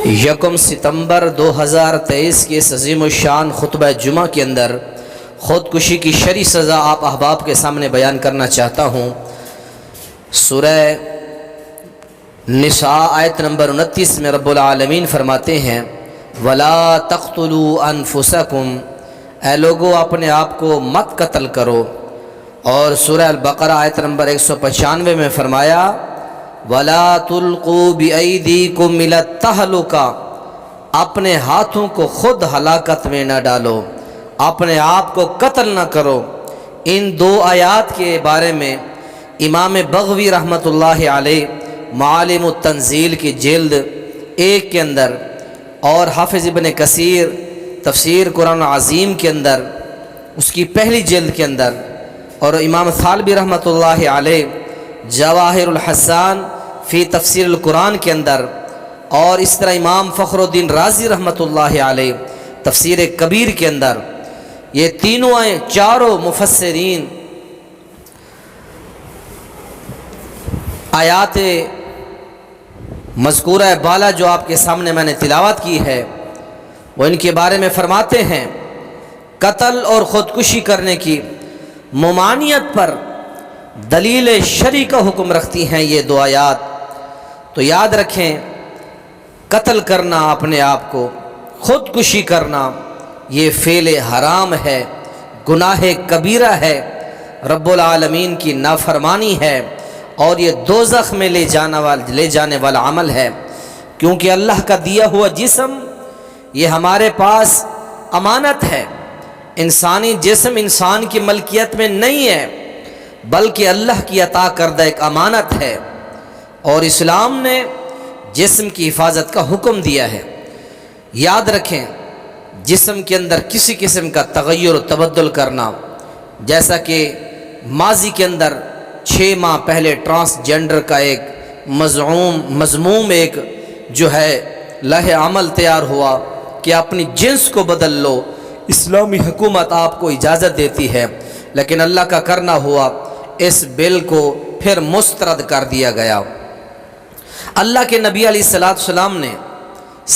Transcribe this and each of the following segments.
یکم ستمبر 2023 کے اس عظیم الشان خطبہ جمعہ کے اندر خودکشی کی شرعی سزا آپ احباب کے سامنے بیان کرنا چاہتا ہوں۔ سورہ نساء آیت نمبر 29 میں رب العالمین فرماتے ہیں وَلَا تَقْتُلُوا أَنفُسَكُمْ، اے لوگو اپنے آپ کو مت قتل کرو۔ اور سورہ البقرہ آیت نمبر 195 میں فرمایا وَلَا تُلْقُوا بِأَيْدِيكُمْ إِلَى التَّهْلُكَةِ، اپنے ہاتھوں کو خود ہلاکت میں نہ ڈالو، اپنے آپ کو قتل نہ کرو۔ ان دو آیات کے بارے میں امام بغوی رحمۃ اللہ علیہ معالم التنزیل کی جلد 1 کے اندر اور حافظ ابن کثیر تفسیر قرآن عظیم کے اندر اس کی پہلی جلد کے اندر، اور امام ثالبی رحمۃ اللہ علیہ جواہر الحسان فی تفسیر القرآن کے اندر، اور اس طرح امام فخر الدین رازی رحمۃ اللہ علیہ تفسیر کبیر کے اندر، یہ چاروں مفسرین آیات مذکورہ بالا جو آپ کے سامنے میں نے تلاوت کی ہے وہ ان کے بارے میں فرماتے ہیں قتل اور خودکشی کرنے کی ممانعت پر دلیل شرعی کا حکم رکھتی ہیں یہ دو آیات۔ تو یاد رکھیں، قتل کرنا اپنے آپ کو، خودکشی کرنا، یہ فعل حرام ہے، گناہ کبیرہ ہے، رب العالمین کی نافرمانی ہے، اور یہ دوزخ میں لے جانے والا عمل ہے، کیونکہ اللہ کا دیا ہوا جسم یہ ہمارے پاس امانت ہے۔ انسانی جسم انسان کی ملکیت میں نہیں ہے، بلکہ اللہ کی عطا کردہ ایک امانت ہے، اور اسلام نے جسم کی حفاظت کا حکم دیا ہے۔ یاد رکھیں، جسم کے اندر کسی قسم کا تغیر و تبدل کرنا، جیسا کہ ماضی کے اندر 6 ماہ پہلے ٹرانسجنڈر کا ایک مذموم ایک جو ہے لائحہ عمل تیار ہوا کہ اپنی جنس کو بدل لو، اسلامی حکومت آپ کو اجازت دیتی ہے، لیکن اللہ کا کرنا ہوا اس بل کو پھر مسترد کر دیا گیا۔ اللہ کے نبی علیہ السلام نے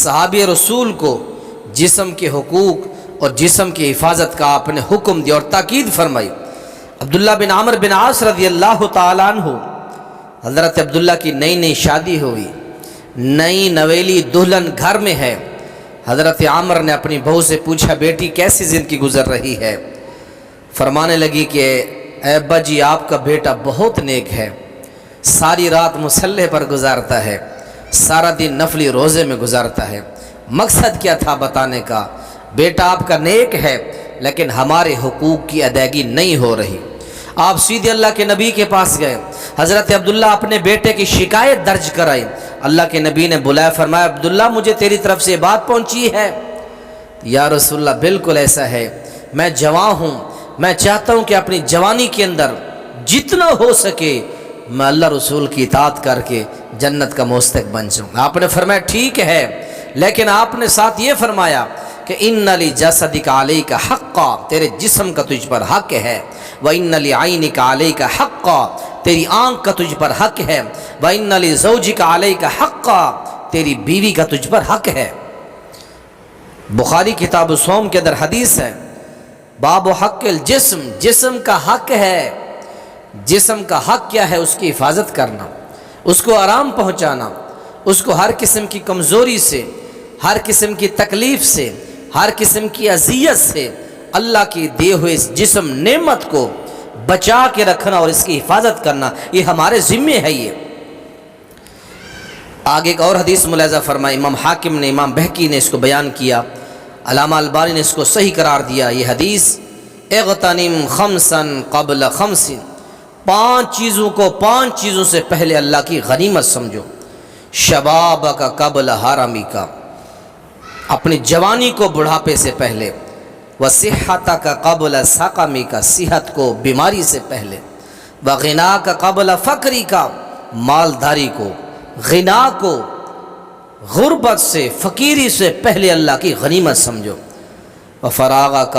صحابی رسول کو جسم کے حقوق اور جسم کی حفاظت کا آپ نے حکم دیا اور تاکید فرمائی۔ عبداللہ بن عمرو بن عاص رضی اللہ تعالیٰ عنہ، حضرت عبداللہ کی نئی شادی ہوئی، نئی نویلی دلہن گھر میں ہے۔ حضرت عمر نے اپنی بہو سے پوچھا بیٹی کیسی زندگی گزر رہی ہے؟ فرمانے لگی کہ اے ابا جی آپ کا بیٹا بہت نیک ہے، ساری رات مصلی پر گزارتا ہے، سارا دن نفلی روزے میں گزارتا ہے۔ مقصد کیا تھا بتانے کا؟ بیٹا آپ کا نیک ہے لیکن ہمارے حقوق کی ادائیگی نہیں ہو رہی۔ آپ سیدھے اللہ کے نبی کے پاس گئے، حضرت عبداللہ اپنے بیٹے کی شکایت درج کرائی۔ اللہ کے نبی نے بلایا، فرمایا عبداللہ مجھے تیری طرف سے بات پہنچی ہے۔ یا رسول اللہ بالکل ایسا ہے، میں جوان ہوں، میں چاہتا ہوں کہ اپنی جوانی کے اندر جتنا ہو سکے میں اللہ رسول کی اطاعت کر کے جنت کا مستحق بن جاؤں۔ آپ نے فرمایا ٹھیک ہے، لیکن آپ نے ساتھ یہ فرمایا کہ ان لجسدک علیک حقا، تیرے جسم کا تجھ پر حق ہے، وان لعینک علیک حقا، تیری آنکھ کا تجھ پر حق ہے، وان لزوجک علیک حقا، تیری بیوی کا تجھ پر حق ہے۔ بخاری کتاب الصوم کے اندر حدیث ہے باب حق الجسم، جسم کا حق ہے۔ جسم کا حق کیا ہے؟ اس کی حفاظت کرنا، اس کو آرام پہنچانا، اس کو ہر قسم کی کمزوری سے، ہر قسم کی تکلیف سے، ہر قسم کی اذیت سے اللہ کی دیے ہوئے اس جسم نعمت کو بچا کے رکھنا اور اس کی حفاظت کرنا یہ ہمارے ذمے ہے۔ یہ آگے ایک اور حدیث ملاحظہ فرمائی، امام حاکم نے، امام بہقی نے اس کو بیان کیا، علامہ البانی نے اس کو صحیح قرار دیا۔ یہ حدیث اغتنم خمسا قبل خمس، 5 چیزوں سے پہلے اللہ کی غنیمت سمجھو۔ شبابک قبل حرمک، اپنی جوانی کو بڑھاپے سے پہلے، وصحتک قبل سقمک، صحت کو بیماری سے پہلے، وغناک قبل فقرک، مالداری کو، غنا کو، غربت سے، فقیری سے پہلے اللہ کی غنیمت سمجھو۔ وفراغک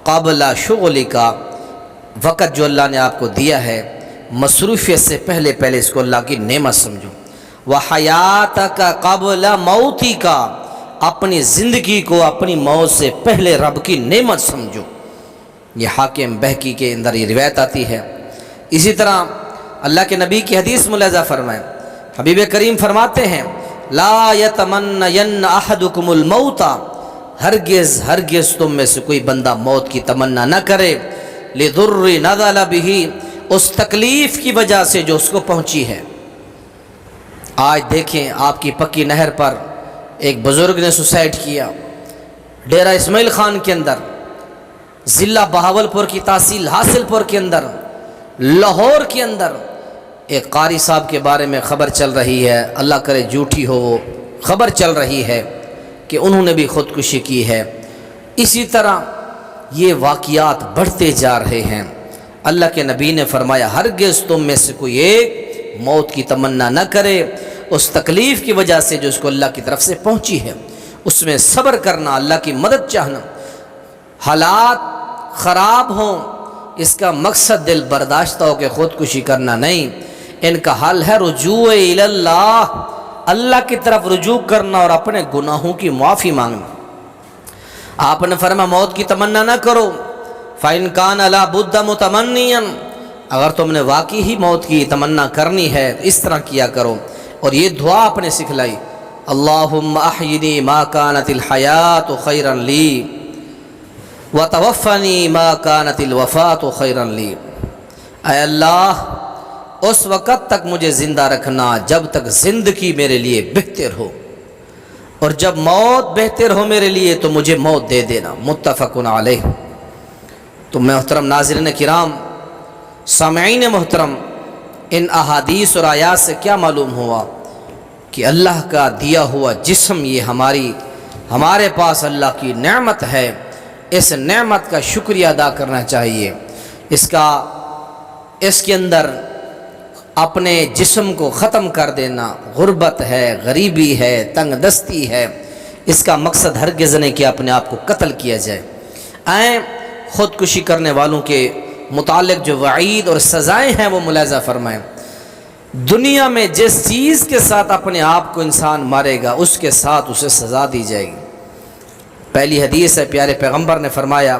قبل شغلک، وقت جو اللہ نے آپ کو دیا ہے مصروفیت سے پہلے اس کو اللہ کی نعمت سمجھو۔ وحیاتک قبل موتک، اپنی زندگی کو اپنی موت سے پہلے رب کی نعمت سمجھو۔ یہ حاکم بہقی کے اندر یہ روایت آتی ہے۔ اسی طرح اللہ کے نبی کی حدیث ملاحظہ فرمائیں، حبیب کریم فرماتے ہیں لا یتمنین احدکم الموت، ہرگز ہرگز تم میں سے کوئی بندہ موت کی تمنا نہ کرے، لضر نزل بہ، اس تکلیف کی وجہ سے جو اس کو پہنچی ہے۔ آج دیکھیں آپ کی پکی نہر پر ایک بزرگ نے سوسائڈ کیا، ڈیرہ اسماعیل خان کے اندر، ضلع بہاولپور کی تحصیل حاصل پور کے اندر، لاہور کے اندر ایک قاری صاحب کے بارے میں خبر چل رہی ہے، اللہ کرے جھوٹی ہو، وہ خبر چل رہی ہے کہ انہوں نے بھی خودکشی کی ہے۔ اسی طرح یہ واقعات بڑھتے جا رہے ہیں۔ اللہ کے نبی نے فرمایا ہرگز تم میں سے کوئی ایک موت کی تمنا نہ کرے، اس تکلیف کی وجہ سے جو اس کو اللہ کی طرف سے پہنچی ہے، اس میں صبر کرنا، اللہ کی مدد چاہنا۔ حالات خراب ہوں، اس کا مقصد دل برداشتہ ہو کہ خودکشی کرنا نہیں، ان کا حل ہے رجوع اللہ، اللہ کی طرف رجوع کرنا اور اپنے گناہوں کی معافی مانگنا۔ آپ نے فرمایا موت کی تمنا نہ کرو، فَإِنْ كَانَ لَا بُدَّ مُتَمَنِّيًا، اگر تم نے واقعی ہی موت کی تمنا کرنی ہے تو اس طرح کیا کرو۔ اور یہ دعا آپ نے سکھلائی، اللہم احینی ما کانت الحیات خیرا لی وتوفنی ما کانت الوفات خیرا لی، اے اللہ اس وقت تک مجھے زندہ رکھنا جب تک زندگی میرے لیے بہتر ہو، اور جب موت بہتر ہو میرے لیے تو مجھے موت دے دینا۔ متفق علیہ۔ تو محترم ناظرین کرام، سامعین محترم، ان احادیث اور آیات سے کیا معلوم ہوا کہ اللہ کا دیا ہوا جسم یہ ہمارے پاس اللہ کی نعمت ہے، اس نعمت کا شکریہ ادا کرنا چاہیے۔ اس کے اندر اپنے جسم کو ختم کر دینا غربت ہے، غریبی ہے، تنگ دستی ہے، اس کا مقصد ہرگز نہیں کہ اپنے آپ کو قتل کیا جائے۔ خودکشی کرنے والوں کے متعلق جو وعید اور سزائیں ہیں وہ ملاحظہ فرمائیں۔ دنیا میں جس چیز کے ساتھ اپنے آپ کو انسان مارے گا اس کے ساتھ اسے سزا دی جائے گی۔ پہلی حدیث ہے، پیارے پیغمبر نے فرمایا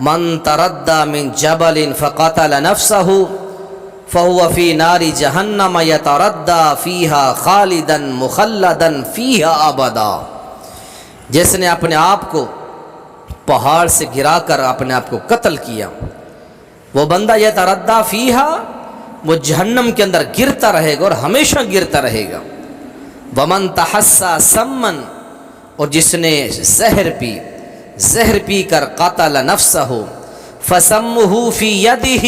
من تردى من جبل فقتل نفسه فهو في نار جہنم يتردى فيها خالدا مخلدا فيها ابدا، جس نے اپنے آپ کو پہاڑ سے گرا کر اپنے آپ کو قتل کیا، وہ بندہ یتردى فيها، وہ جہنم کے اندر گرتا رہے گا اور ہمیشہ گرتا رہے گا۔ ومن تحسى سما، اور جس نے زہر پی کر قتل نفسہ فسمہ فی یدہ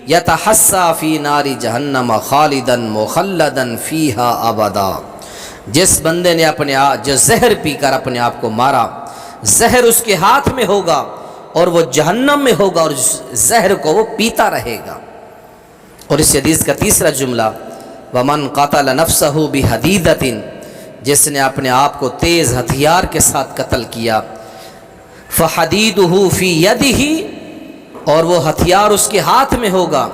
یتحسى فی نار جہنم خالدا مخلدا فیہا ابدا، جس بندے نے جو زہر پی کر اپنے آپ کو مارا، زہر اس کے ہاتھ میں ہوگا اور وہ جہنم میں ہوگا اور زہر کو وہ پیتا رہے گا۔ اور اس حدیث کا تیسرا جملہ ومن قتل نفسہ بحدیدۃ، جس نے اپنے آپ کو تیز ہتھیار کے ساتھ قتل کیا، فحدیدہ فی یدہ، اور وہ ہتھیار اس کے ہاتھ میں ہوگا،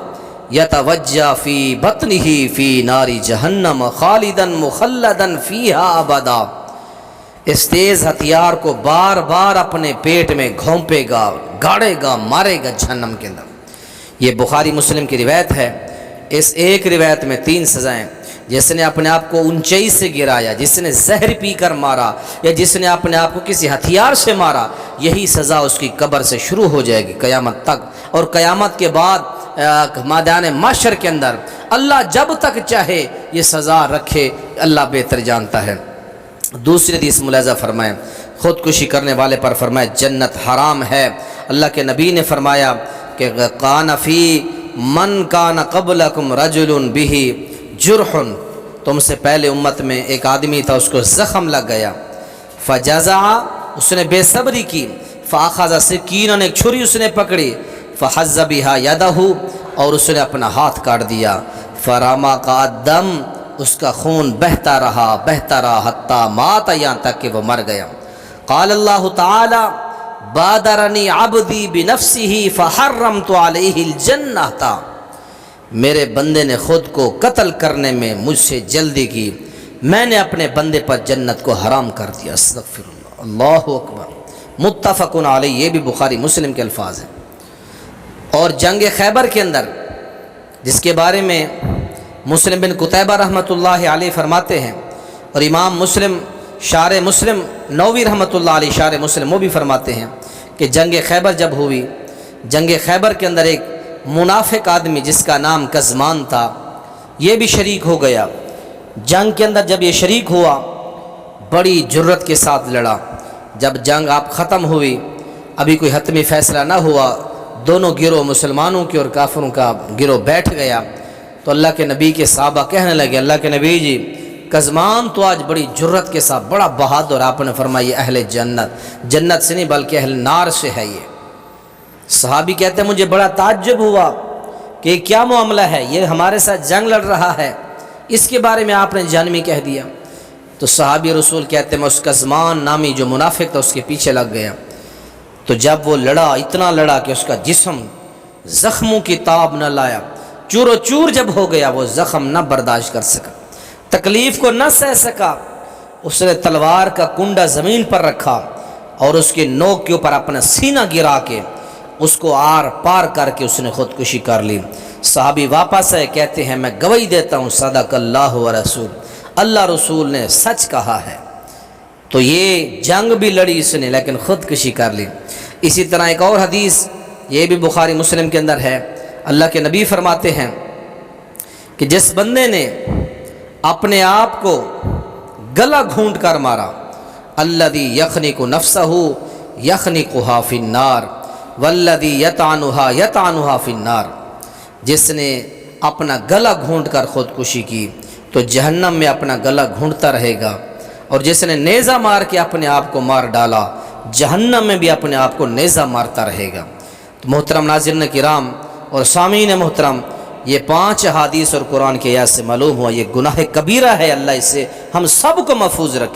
یتوجہ فی بطنہ فی نار جہنم خالدا مخلدا فیہا ابدا، اس تیز ہتھیار کو بار بار اپنے پیٹ میں گھونپے گا، گاڑے گا، مارے گا جہنم کے اندر۔ یہ بخاری مسلم کی روایت ہے۔ اس ایک روایت میں 3 سزائیں، جس نے اپنے آپ کو اونچائی سے گرایا، جس نے زہر پی کر مارا، یا جس نے اپنے آپ کو کسی ہتھیار سے مارا، یہی سزا اس کی قبر سے شروع ہو جائے گی قیامت تک، اور قیامت کے بعد میدان محشر کے اندر اللہ جب تک چاہے یہ سزا رکھے، اللہ بہتر جانتا ہے۔ دوسری حدیث ملاحظہ فرمائیں، خودکشی کرنے والے پر فرمائے جنت حرام ہے۔ اللہ کے نبی نے فرمایا کہ کان فی من کان قبلکم رجل بہ جرح، تم سے پہلے امت میں ایک آدمی تھا، اس کو زخم لگ گیا، فجزع، اس نے بے صبری کی، فاخذ سکینا، ایک چھری اس نے پکڑی، فحز بها یدہ، اور اس نے اپنا ہاتھ کاٹ دیا، فرمق الدم، اس کا خون بہتا رہا حتی مات، یہاں تک کہ وہ مر گیا۔ قال اللہ تعالی بادرنی عبدی بنفسہ فحرمت علیہ الجنہ، میرے بندے نے خود کو قتل کرنے میں مجھ سے جلدی کی، میں نے اپنے بندے پر جنت کو حرام کر دیا۔ استغفر اللہ، اللہ اکبر۔ متفقن علیہ، یہ بھی بخاری مسلم کے الفاظ ہیں۔ اور جنگ خیبر کے اندر جس کے بارے میں مسلم بن قتیبہ رحمۃ اللہ علیہ فرماتے ہیں، اور امام مسلم شارح مسلم نووی رحمۃ اللہ علیہ شارح مسلم وہ بھی فرماتے ہیں کہ جنگ خیبر جب ہوئی، جنگ خیبر کے اندر ایک منافق آدمی جس کا نام کزمان تھا، یہ بھی شریک ہو گیا۔ جنگ کے اندر جب یہ شریک ہوا، بڑی جرت کے ساتھ لڑا۔ جب جنگ آپ ختم ہوئی، ابھی کوئی حتمی فیصلہ نہ ہوا، دونوں گروہ مسلمانوں کے اور کافروں کا گروہ بیٹھ گیا، تو اللہ کے نبی کے صحابہ کہنے لگے، اللہ کے نبی جی کزمان تو آج بڑی جرت کے ساتھ بڑا بہادر، آپ نے فرمایا یہ اہل جنت سے نہیں بلکہ اہل نار سے ہے۔ یہ صحابی کہتے ہیں مجھے بڑا تعجب ہوا کہ یہ کیا معاملہ ہے، یہ ہمارے ساتھ جنگ لڑ رہا ہے، اس کے بارے میں آپ نے جانمی کہہ دیا۔ تو صحابی رسول کہتے ہیں میں اس کزمان نامی جو منافق تھا اس کے پیچھے لگ گیا، تو جب وہ لڑا، اتنا لڑا کہ اس کا جسم زخموں کی تاب نہ لایا، چور و چور جب ہو گیا، وہ زخم نہ برداشت کر سکا، تکلیف کو نہ سہ سکا، اس نے تلوار کا کنڈا زمین پر رکھا اور اس کے نوک کے اوپر اپنا سینہ گرا کے اس کو آر پار کر کے اس نے خودکشی کر لی۔ صحابی واپس آئے، کہتے ہیں میں گواہی دیتا ہوں صدق اللہ و رسول، اللہ رسول نے سچ کہا ہے۔ تو یہ جنگ بھی لڑی اس نے لیکن خودکشی کر لی۔ اسی طرح ایک اور حدیث یہ بھی بخاری مسلم کے اندر ہے، اللہ کے نبی فرماتے ہیں کہ جس بندے نے اپنے آپ کو گلا گھونٹ کر مارا، الذی یخنق نفسہ یخنقھا فی النار والذی یطعنھا فی النار، جس نے اپنا گلا گھونٹ کر خودکشی کی تو جہنم میں اپنا گلا گھونٹتا رہے گا، اور جس نے نیزہ مار کے اپنے آپ کو مار ڈالا جہنم میں بھی اپنے آپ کو نیزہ مارتا رہے گا۔ تو محترم ناظرین کرام اور سامعین محترم، یہ 5 احادیث اور قرآن کے آیات سے معلوم ہوا یہ گناہ کبیرہ ہے، اللہ اس سے ہم سب کو محفوظ رکھے۔